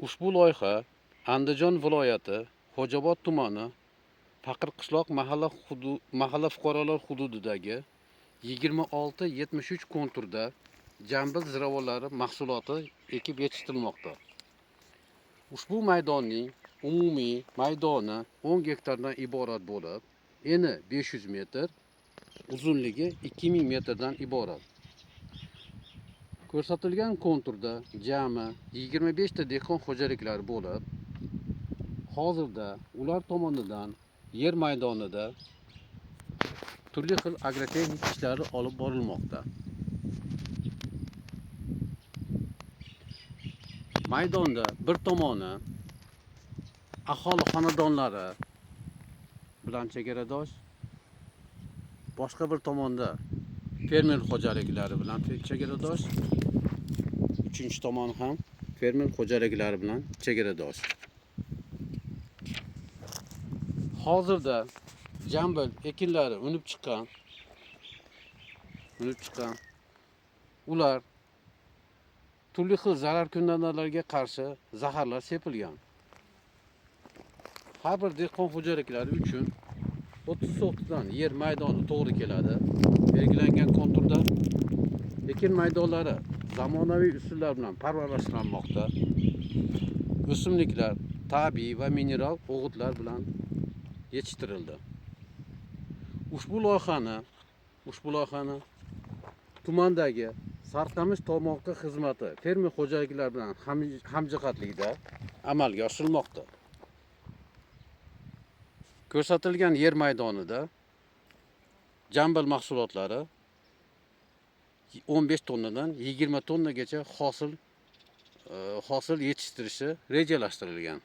Ushbu loyiha Andijon viloyati Xo'jaobod tumani Faqirqishloq mahalla fuqarolar hududidagi 26-73 konturda jambil ziravorlari mahsuloti ekib yetishtirilmoqda. Ushbu maydonning umumiy maydoni 10 gektardan iborat bo'lib, eni 500 metr, uzunligi 2000 metrdan iborat. Ko'rsatilgan konturda jami 25 ta dehqon xo'jaliklari bo'lib, hozirda ular tomonidan yer maydonida turli xil agrotexnik ishlari olib borilmoqda. Maydonda bir tomoni aholi xonadonlari bilan chegaradosh, boshqa bir tomonda fermer xo'jaliklari bilan chegaradosh, uchinchi tomon ham fermer xo'jaliklari bilan chegaradosh. Hozirda jambil ekinlari unib chiqqan. Ular turli xil zararkunandalarga qarshi zaharlar sepilgan. Har bir dehqon xo'jaliklari uchun 30 sotkdan yer maydoni to'g'ri keladi. Belgilangan konturda ekin maydonlari zamonaviy usullar bilan parvarlashlanmoqda. O'simliklar tabiiy va mineral o'g'itlar bilan yetishtirildi. Ushbu loyihani tumandagi Sarqamish tomorqa xizmati fermer xo'jaliklar bilan hamjihatlikda amalga oshirilmoqda. Ko'rsatilgan yer maydonida jambil mahsulotlari 15 tonnadan 20 tonnagacha hosil yetishtirishi rejalashtirilgan.